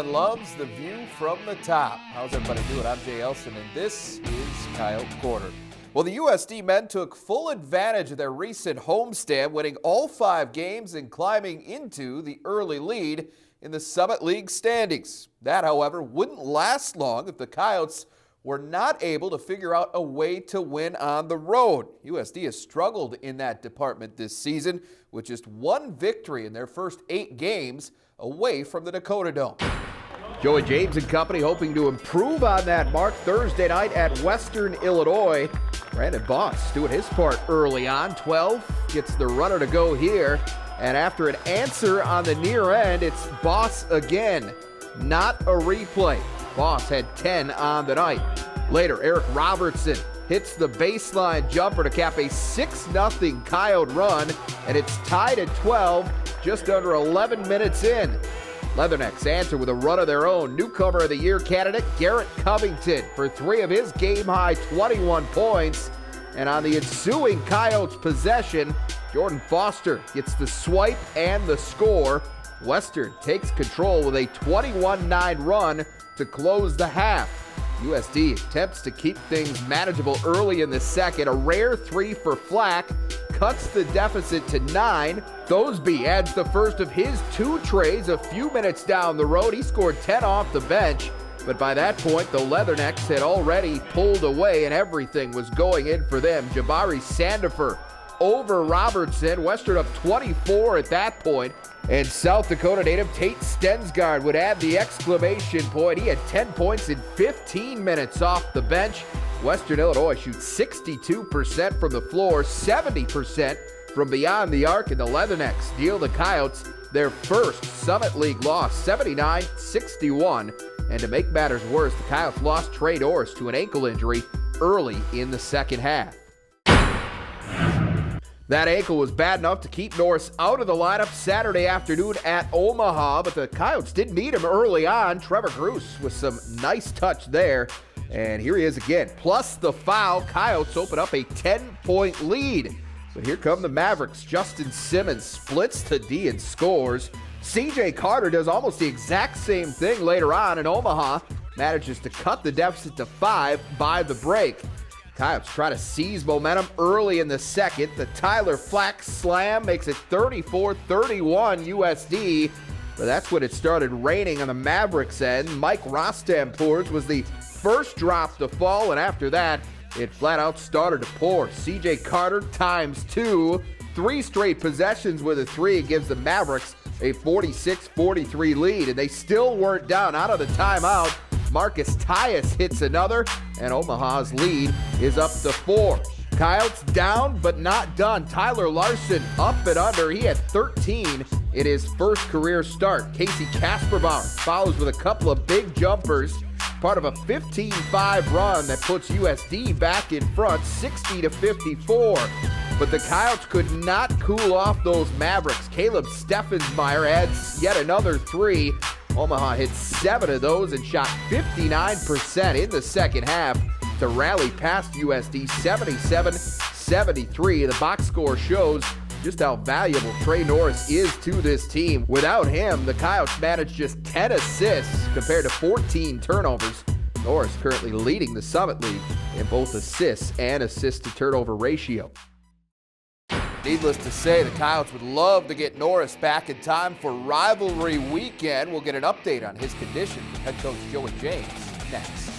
Everyone loves the view from the top. How's everybody doing? I'm Jay Elsen, and this is Coyote Quarter. Well, the USD men took full advantage of their recent homestand, winning all 5 games and climbing into the early lead in the Summit League standings. That, however, wouldn't last long if the Coyotes were not able to figure out a way to win on the road. USD has struggled in that department this season with just 1 victory in their first 8 games away from the Dakota Dome. Joey James and company hoping to improve on that mark Thursday night at Western Illinois. Brandon Boss doing his part early on. 12 gets the runner to go here. And after an answer on the near end, it's Boss again. Not a replay. Boss had 10 on the night. Later, Eric Robertson hits the baseline jumper to cap a 6-0 Coyote run, and it's tied at 12 just under 11 minutes in. Leathernecks answer with a run of their own. Newcomer of the year candidate Garrett Covington for 3 of his game-high 21 points. And on the ensuing Coyotes possession, Jordan Foster gets the swipe and the score. Western takes control with a 21-9 run to close the half. USD attempts to keep things manageable early in the second. A rare 3 for Flack cuts the deficit to 9. Thoseby adds the first of his 2 trays a few minutes down the road. He scored 10 off the bench, but by that point, the Leathernecks had already pulled away and everything was going in for them. Jabari Sandifer over Robertson. Western up 24 at that point. And South Dakota native Tate Stensgaard would add the exclamation point. He had 10 points in 15 minutes off the bench. Western Illinois shoots 62% from the floor, 70% from beyond the arc, and the Leathernecks deal the Coyotes their first Summit League loss, 79-61. And to make matters worse, the Coyotes lost Trey Norris to an ankle injury early in the second half. That ankle was bad enough to keep Norris out of the lineup Saturday afternoon at Omaha, but the Coyotes did need him early on. Trevor Gruss with some nice touch there, and here he is again. Plus the foul, Coyotes open up a 10-point lead. So here come the Mavericks. Justin Simmons splits the D and scores. CJ Carter does almost the exact same thing later on in Omaha, manages to cut the deficit to 5 by the break. Coyotes try to seize momentum early in the second. The Tyler Flack slam makes it 34-31 USD. But that's when it started raining on the Mavericks end. Mike Rostampours was the first drop to fall, and after that, it flat out started to pour. CJ Carter times 2. 3 straight possessions with a 3. It gives the Mavericks a 46-43 lead, and they still weren't down out of the timeout. Marcus Tyus hits another, and Omaha's lead is up to 4. Coyotes down, but not done. Tyler Larson up and under. He had 13 in his first career start. Casey Kasperbauer follows with a couple of big jumpers, part of a 15-5 run that puts USD back in front, 60-54. But the Coyotes could not cool off those Mavericks. Caleb Steffensmeyer adds yet another 3. Omaha hit 7 of those and shot 59% in the second half to rally past USD 77-73. The box score shows just how valuable Trey Norris is to this team. Without him, the Coyotes managed just 10 assists compared to 14 turnovers. Norris currently leading the Summit League in both assists and assist-to-turnover ratio. Needless to say, the Coyotes would love to get Norris back in time for rivalry weekend. We'll get an update on his condition from head coach Joey James next.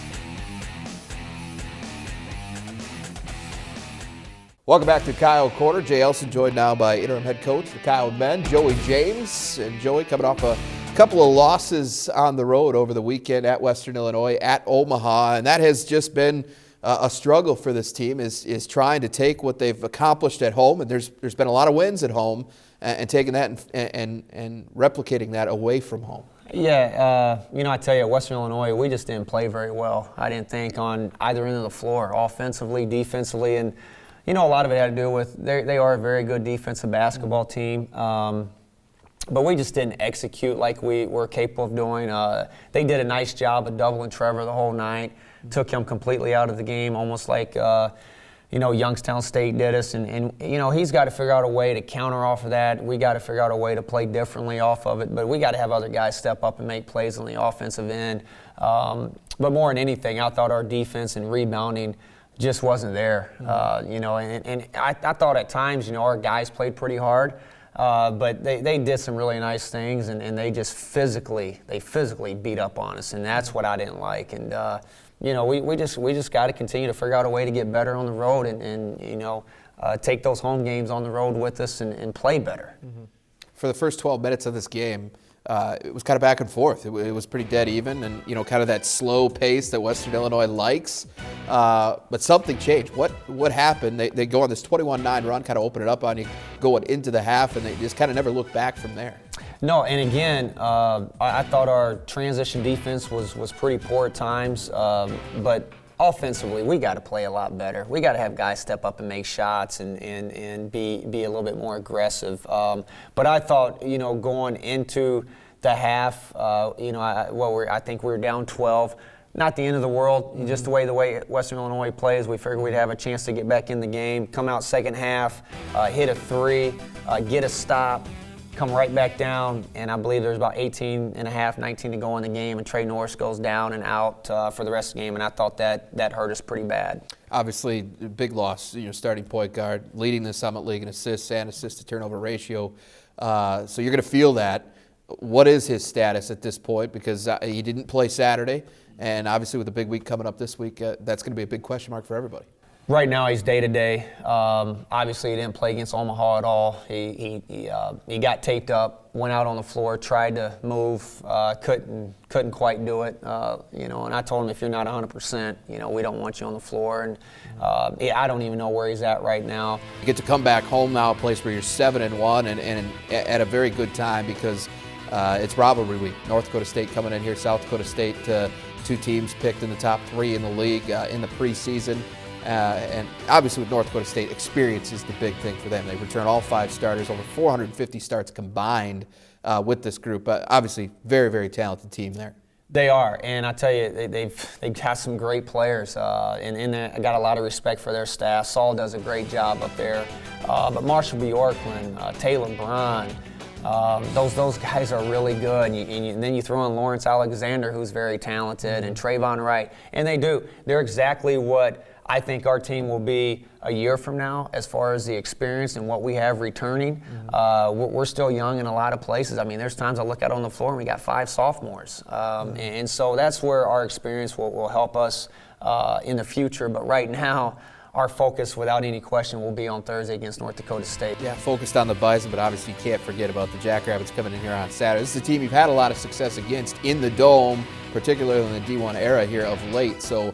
Welcome back to Coyote Quarter. Jay Elsen joined now by interim head coach the Coyote men, Joey James. And Joey coming off a couple of losses on the road over the weekend at Western Illinois, at Omaha, and that has just been a struggle for this team is trying to take what they've accomplished at home, and there's been a lot of wins at home, and taking that and replicating that away from home. Yeah, I tell you, Western Illinois, we just didn't play very well. I didn't think on either end of the floor, offensively, defensively, and a lot of it had to do with they are a very good defensive basketball team. But we just didn't execute like we were capable of doing. They did a nice job of doubling Trevor the whole night. Took him completely out of the game, almost like Youngstown State did us, and he's got to figure out a way to counter off of that. We got to figure out a way to play differently off of it, but we got to have other guys step up and make plays on the offensive end. But more than anything, I thought our defense and rebounding just wasn't there. And I thought at times, our guys played pretty hard, but they did some really nice things, and they just physically beat up on us, and that's what I didn't like. And we just got to continue to figure out a way to get better on the road and take those home games on the road with us and play better. Mm-hmm. For the first 12 minutes of this game, it was kind of back and forth. It was pretty dead even, and kind of that slow pace that Western Illinois likes. But something changed. What happened? They go on this 21-9 run, kind of open it up on you going into the half, and they just kind of never looked back from there. No, and again, I thought our transition defense was pretty poor at times, but offensively, we got to play a lot better. We got to have guys step up and make shots and be a little bit more aggressive. But I thought, going into the half, I think we were down 12. Not the end of the world, mm-hmm. Just the way Western Illinois plays, we figured we'd have a chance to get back in the game, come out second half, hit a three, get a stop, come right back down, and I believe there's about 18 and a half, 19 to go in the game, and Trey Norris goes down and out for the rest of the game, and I thought that hurt us pretty bad. Obviously, big loss, starting point guard, leading the Summit League in assists and assist-to-turnover ratio. So you're going to feel that. What is his status at this point? Because he didn't play Saturday, and obviously with the big week coming up this week, that's going to be a big question mark for everybody. Right now, he's day-to-day. Obviously, he didn't play against Omaha at all. He got taped up, went out on the floor, tried to move, couldn't quite do it. And I told him, if you're not 100%, we don't want you on the floor. And I don't even know where he's at right now. You get to come back home now, a place where you're 7-1, and at a very good time because it's rivalry week. North Dakota State coming in here, South Dakota State, two teams picked in the top 3 in the league in the preseason. And obviously with North Dakota State, experience is the big thing for them. They return all 5 starters, over 450 starts combined with this group. Obviously, very, very talented team there. They are, and I tell you, they've got some great players, and I got a lot of respect for their staff. Saul does a great job up there, but Marshall Bjorklund, Taylor Braun, those guys are really good. And then you throw in Lawrence Alexander, who's very talented, and Trayvon Wright, and they're exactly what I think our team will be a year from now as far as the experience and what we have returning. Mm-hmm. We're still young in a lot of places. I mean, there's times I look out on the floor and we got 5 sophomores. And so that's where our experience will help us in the future. But right now, our focus, without any question, will be on Thursday against North Dakota State. Yeah, focused on the Bison, but obviously you can't forget about the Jackrabbits coming in here on Saturday. This is a team you've had a lot of success against in the Dome, particularly in the D1 era here of late. So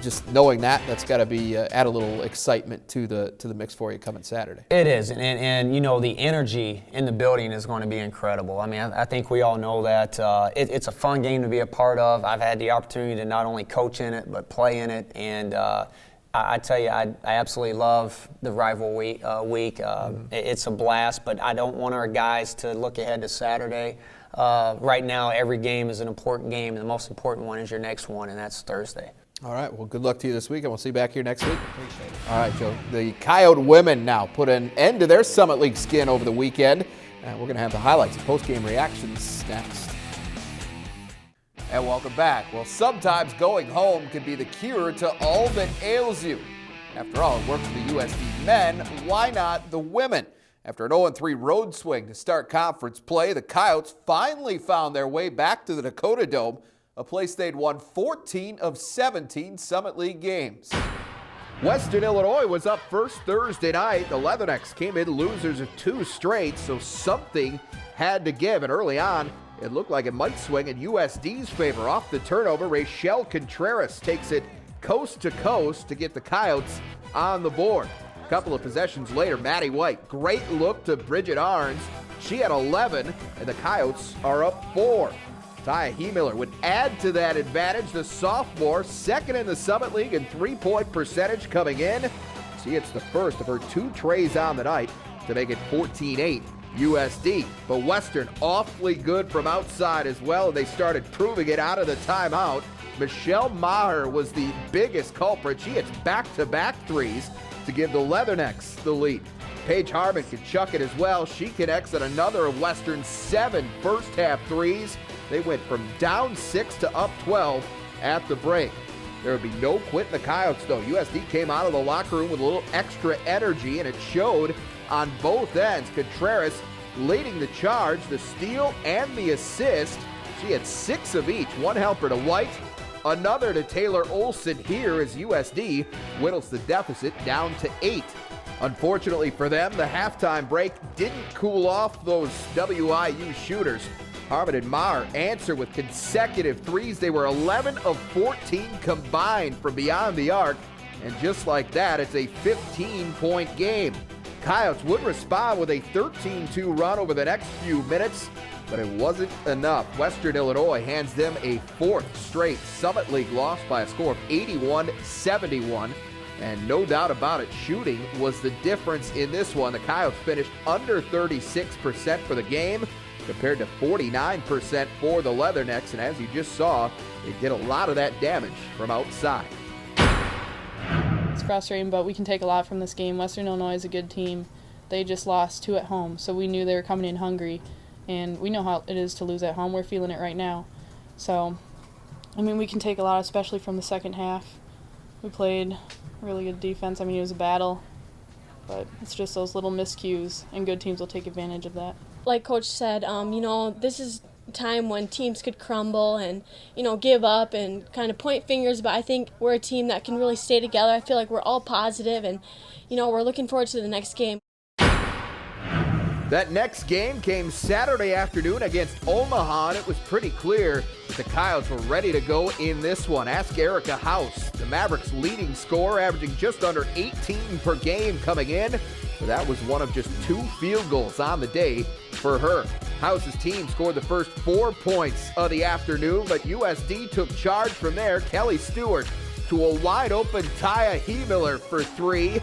just knowing that's got to be add a little excitement to the mix for you coming Saturday. It is, and the energy in the building is going to be incredible. I mean, I think we all know that it's a fun game to be a part of. I've had the opportunity to not only coach in it but play in it, and I tell you, I absolutely love the rival week. It's a blast, but I don't want our guys to look ahead to Saturday. Right now, every game is an important game, and the most important one is your next one, and that's Thursday. All right, well, good luck to you this week, and we'll see you back here next week. Appreciate it. All right, Joe. The Coyote women now put an end to their Summit League skin over the weekend. We're going to have the highlights and post-game reactions next. And welcome back. Well, sometimes going home can be the cure to all that ails you. After all, it worked for the USD men. Why not the women? After an 0-3 road swing to start conference play, the Coyotes finally found their way back to the Dakota Dome, a place they'd won 14 of 17 Summit League games. Western Illinois was up first Thursday night. The Leathernecks came in losers of 2 straight, so something had to give. And early on, it looked like it might swing in USD's favor. Off the turnover, Raeshel Contreras takes it coast to coast to get the Coyotes on the board. A couple of possessions later, Maddie White, great look to Bridget Arns. She had 11, and the Coyotes are up 4. Taya Heemiller would add to that advantage. The sophomore, second in the Summit League in three-point percentage coming in. She hits the first of her 2 trays on the night to make it 14-8 USD. But Western awfully good from outside as well. They started proving it out of the timeout. Michelle Maher was the biggest culprit. She hits back-to-back threes to give the Leathernecks the lead. Paige Harmon can chuck it as well. She connects at another of Western's 7 first-half threes. They went from down 6 to up 12 at the break. There would be no quitting the Coyotes, though. USD came out of the locker room with a little extra energy, and it showed on both ends. Contreras leading the charge, the steal and the assist. She had 6 of each, one helper to White, another to Taylor Olsen here as USD whittles the deficit down to 8. Unfortunately for them, the halftime break didn't cool off those WIU shooters. Harmon and Maher answer with consecutive threes. They were 11 of 14 combined from beyond the arc, and just like that, it's a 15-point game. Coyotes would respond with a 13-2 run over the next few minutes, but it wasn't enough. Western Illinois hands them a 4th straight Summit League loss by a score of 81-71. And no doubt about it, shooting was the difference in this one. The Coyotes finished under 36% for the game compared to 49% for the Leathernecks. And as you just saw, they did a lot of that damage from outside. It's frustrating, but we can take a lot from this game. Western Illinois is a good team. They just lost 2 at home, so we knew they were coming in hungry. And we know how it is to lose at home. We're feeling it right now. So, I mean, we can take a lot, especially from the second half. We played really good defense. I mean, it was a battle, but it's just those little miscues, and good teams will take advantage of that. Like Coach said, this is a time when teams could crumble and, give up and kind of point fingers, but I think we're a team that can really stay together. I feel like we're all positive and, we're looking forward to the next game. That next game came Saturday afternoon against Omaha, and it was pretty clear that the Coyotes were ready to go in this one. Ask Erica House, the Mavericks' leading scorer, averaging just under 18 per game coming in. But that was one of just 2 field goals on the day for her. House's team scored the first 4 points of the afternoon, but USD took charge from there. Kelly Stewart to a wide-open Taya Heemiller for 3.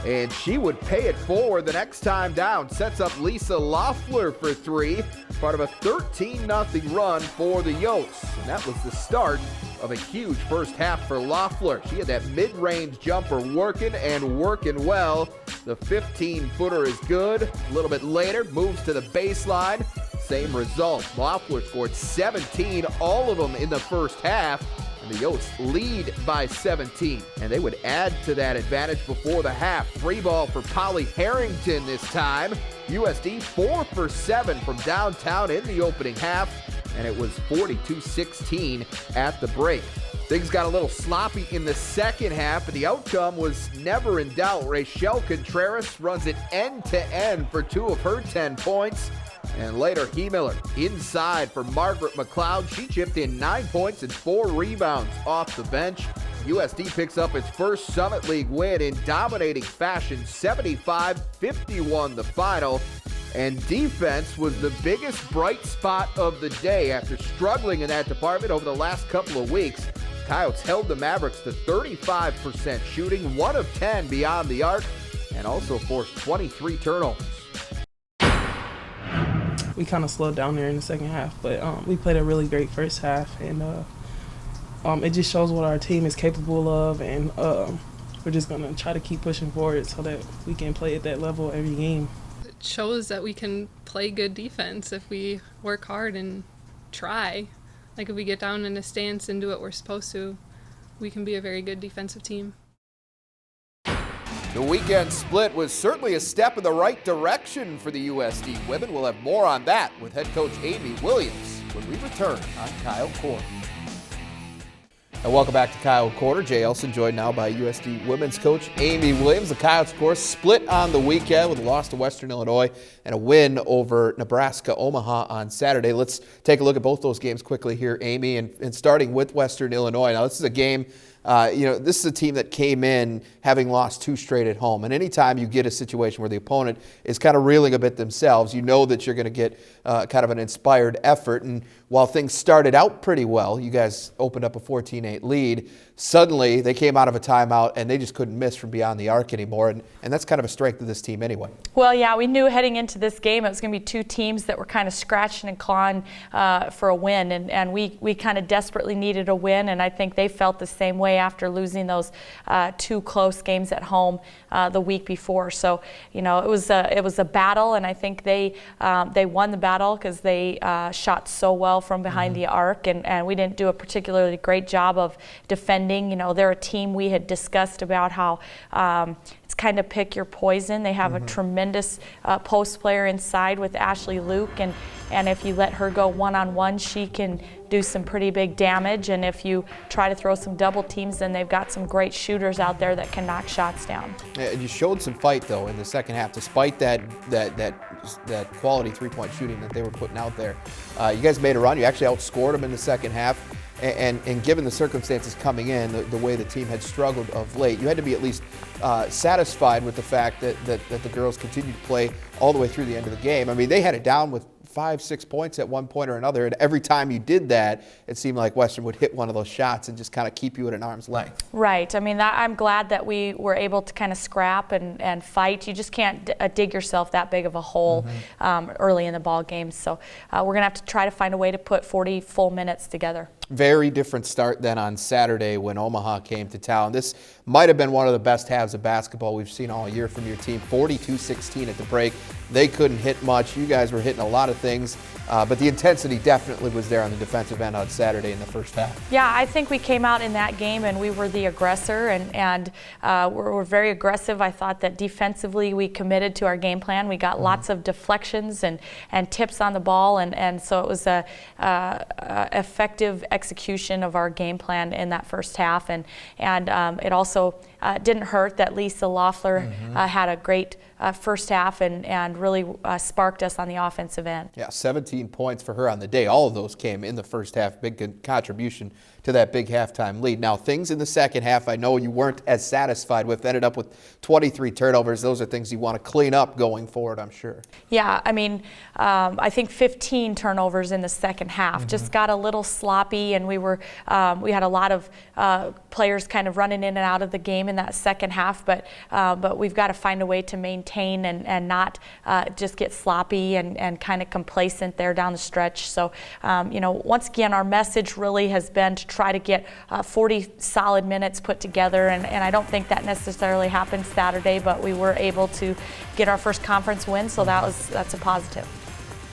And she would pay it forward the next time down. Sets up Lisa Loeffler for 3. Part of a 13-0 run for the Yotes. And that was the start of a huge first half for Loeffler. She had that mid-range jumper working and working well. The 15-footer is good. A little bit later, moves to the baseline. Same result. Loeffler scored 17, all of them in the first half. And the Yotes lead by 17. And they would add to that advantage before the half. Free ball for Polly Harrington this time. USD 4 for 7 from downtown in the opening half. And it was 42-16 at the break. Things got a little sloppy in the second half, but the outcome was never in doubt. Raeshel Contreras runs it end-to-end for 2 of her 10 points. And later, Heemiller inside for Margaret McLeod. She chipped in 9 points and 4 rebounds off the bench. USD picks up its first Summit League win in dominating fashion, 75-51 the final. And defense was the biggest bright spot of the day. After struggling in that department over the last couple of weeks, Coyotes held the Mavericks to 35% shooting, 1 of 10 beyond the arc, and also forced 23 turnovers. We kind of slowed down there in the second half, but we played a really great first half, and it just shows what our team is capable of, and we're just going to try to keep pushing forward so that we can play at that level every game. It shows that we can play good defense if we work hard and try. Like if we get down in a stance and do what we're supposed to, we can be a very good defensive team. The weekend split was certainly a step in the right direction for the USD women. We'll have more on that with head coach Amy Williams when we return on Kyle Quarter. And welcome back to Kyle Quarter. Jay Elsen joined now by USD women's coach Amy Williams. The Coyotes, of course, split on the weekend with a loss to Western Illinois and a win over Nebraska-Omaha on Saturday. Let's take a look at both those games quickly here, Amy, and starting with Western Illinois. Now, this is a game This is a team that came in having lost 2 straight at home. And anytime you get a situation where the opponent is kind of reeling a bit themselves, you know that you're going to get kind of an inspired effort. And while things started out pretty well, you guys opened up a 14-8 lead. Suddenly, they came out of a timeout, and they just couldn't miss from beyond the arc anymore. And that's kind of a strength of this team anyway. Well, yeah, we knew heading into this game it was going to be 2 teams that were kind of scratching and clawing for a win. And we kind of desperately needed a win, and I think they felt the same way after losing those 2 close games at home the week before. So, it was a battle, and I think they won the battle because they shot so well from behind the arc, and we didn't do a particularly great job of defending. They're a team we had discussed about how it's kind of pick your poison. They have a tremendous post player inside with Ashley Luke, and if you let her go one-on-one, she can do some pretty big damage. And if you try to throw some double teams, then they've got some great shooters out there that can knock shots down. Yeah, you showed some fight though in the second half, despite that quality 3-point shooting that they were putting out there. You guys made a run. You actually outscored them in the second half. And given the circumstances coming in, the way the team had struggled of late, you had to be at least satisfied with the fact that the girls continued to play all the way through the end of the game. I mean, they had it down with 5-6 points at one point or another, and every time you did that, it seemed like Western would hit one of those shots and just kind of keep you at an arm's length. Right. I mean, I'm glad that we were able to kind of scrap and fight. You just can't dig yourself that big of a hole early in the ball game. So we're going to have to try to find a way to put 40 full minutes together. Very different start than on Saturday when Omaha came to town. This might have been one of the best halves of basketball we've seen all year from your team. 42-16 at the break. They couldn't hit much. You guys were hitting a lot of things, but the intensity definitely was there on the defensive end on Saturday in the first half. Yeah, I think we came out in that game and we were the aggressor, and we're very aggressive. I thought that defensively we committed to our game plan. We got lots of deflections and tips on the ball, and so it was a effective execution of our game plan in that first half, and it also didn't hurt that Lisa Loeffler had a great first half and really sparked us on the offensive end. Yeah, 17 points for her on the day. All of those came in the first half. Big contribution to that big halftime lead. Now, things in the second half I know you weren't as satisfied with. Ended up with 23 turnovers. Those are things you want to clean up going forward, I'm sure. Yeah, I mean, I think 15 turnovers in the second half. Just got a little sloppy, and we had a lot of players kind of running in and out of the game in that second half, but we've got to find a way to maintain and not just get sloppy and kind of complacent there down the stretch. So, once again, our message really has been to try to get 40 solid minutes put together, and I don't think that necessarily happened Saturday, but we were able to get our first conference win, so that's a positive.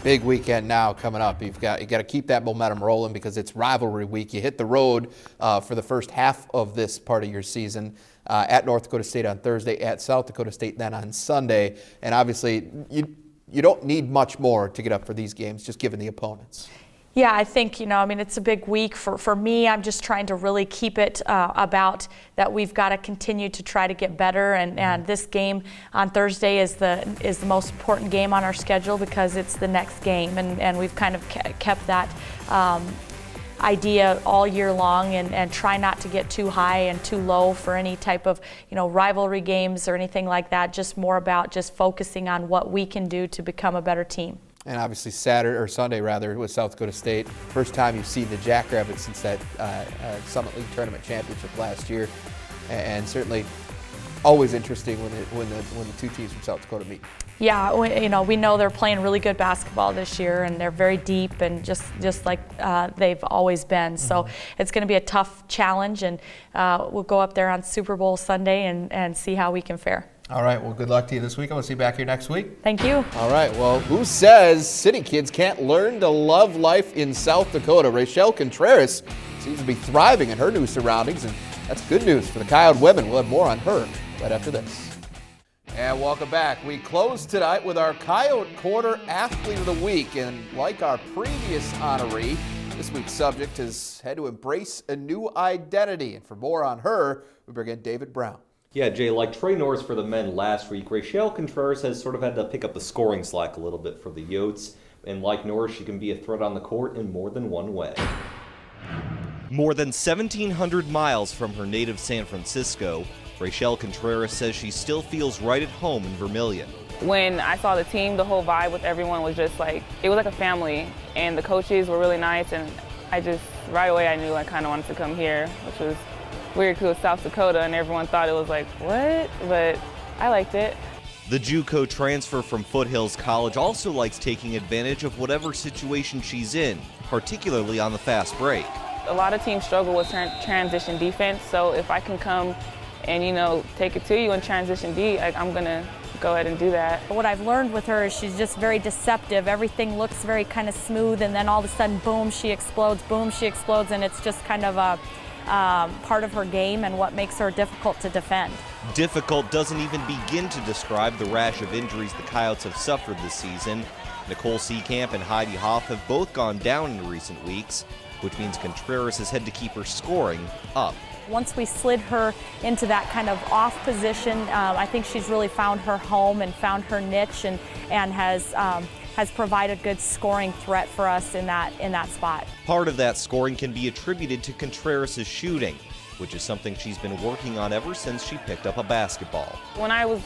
Big weekend now coming up. You got to keep that momentum rolling because it's rivalry week. You hit the road for the first half of this part of your season at North Dakota State on Thursday, at South Dakota State then on Sunday, and obviously you don't need much more to get up for these games, just given the opponents. Yeah, I think, it's a big week. For me, I'm just trying to really keep it about that we've got to continue to try to get better. And this game on Thursday is the most important game on our schedule because it's the next game. And we've kind of kept that idea all year long and try not to get too high and too low for any type of, rivalry games or anything like that. Just more about just focusing on what we can do to become a better team. And obviously Sunday with South Dakota State. First time you've seen the Jackrabbits since that Summit League Tournament Championship last year. And certainly always interesting when the two teams from South Dakota meet. Yeah, we know they're playing really good basketball this year, and they're very deep and just like they've always been. So it's going to be a tough challenge, and we'll go up there on Super Bowl Sunday and see how we can fare. All right, well, good luck to you this week. I will see you back here next week. Thank you. All right, well, who says city kids can't learn to love life in South Dakota? Raeshel Contreras seems to be thriving in her new surroundings, and that's good news for the Coyote women. We'll have more on her right after this. And welcome back. We close tonight with our Coyote Quarter Athlete of the Week. And like our previous honoree, this week's subject has had to embrace a new identity. And for more on her, we bring in David Brown. Yeah, Jay, like Trey Norris for the men last week, Raeshel Contreras has sort of had to pick up the scoring slack a little bit for the Yotes. And like Norris, she can be a threat on the court in more than one way. More than 1,700 miles from her native San Francisco, Raeshel Contreras says she still feels right at home in Vermilion. When I saw the team, the whole vibe with everyone was just like, it was like a family, and the coaches were really nice, and right away I knew I kind of wanted to come here, which was weird because it was South Dakota and everyone thought it was like, what? But I liked it. The JUCO transfer from Foothills College also likes taking advantage of whatever situation she's in, particularly on the fast break. A lot of teams struggle with transition defense, so if I can come and, take it to you in transition D, I'm going to go ahead and do that. What I've learned with her is she's just very deceptive. Everything looks very kind of smooth, and then all of a sudden, boom, she explodes, and it's just kind of a part of her game and what makes her difficult to defend. Difficult doesn't even begin to describe the rash of injuries the Coyotes have suffered this season. Nicole Seekamp and Heidi Hoff have both gone down in recent weeks, which means Contreras has had to keep her scoring up. Once we slid her into that kind of off position, I think she's really found her home and found her niche and has provided good scoring threat for us in that spot. Part of that scoring can be attributed to Contreras' shooting, which is something she's been working on ever since she picked up a basketball. When I was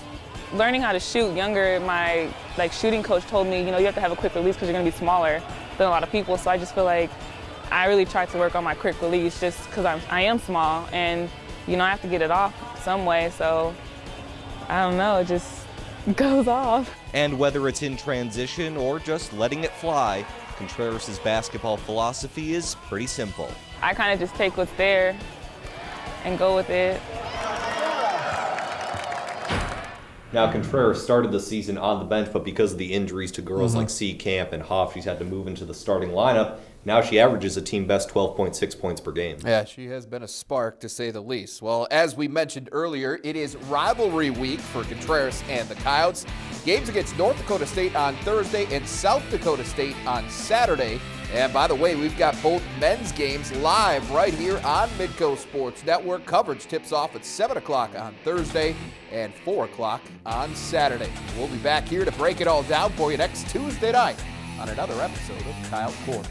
learning how to shoot younger, my shooting coach told me, you have to have a quick release because you're going to be smaller than a lot of people. So I just feel like I really tried to work on my quick release just because I am small and, I have to get it off some way. So I don't know, it just goes off. And whether it's in transition or just letting it fly, Contreras' basketball philosophy is pretty simple. I kind of just take what's there and go with it. Now, Contreras started the season on the bench, but because of the injuries to girls like Seekamp and Hoff, she's had to move into the starting lineup. Now she averages a team best 12.6 points per game. Yeah, she has been a spark, to say the least. Well, as we mentioned earlier, it is rivalry week for Contreras and the Coyotes. Games against North Dakota State on Thursday and South Dakota State on Saturday. And by the way, we've got both men's games live right here on Midco Sports Network. Coverage tips off at 7 o'clock on Thursday and 4 o'clock on Saturday. We'll be back here to break it all down for you next Tuesday night on another episode of Coyote Quarter.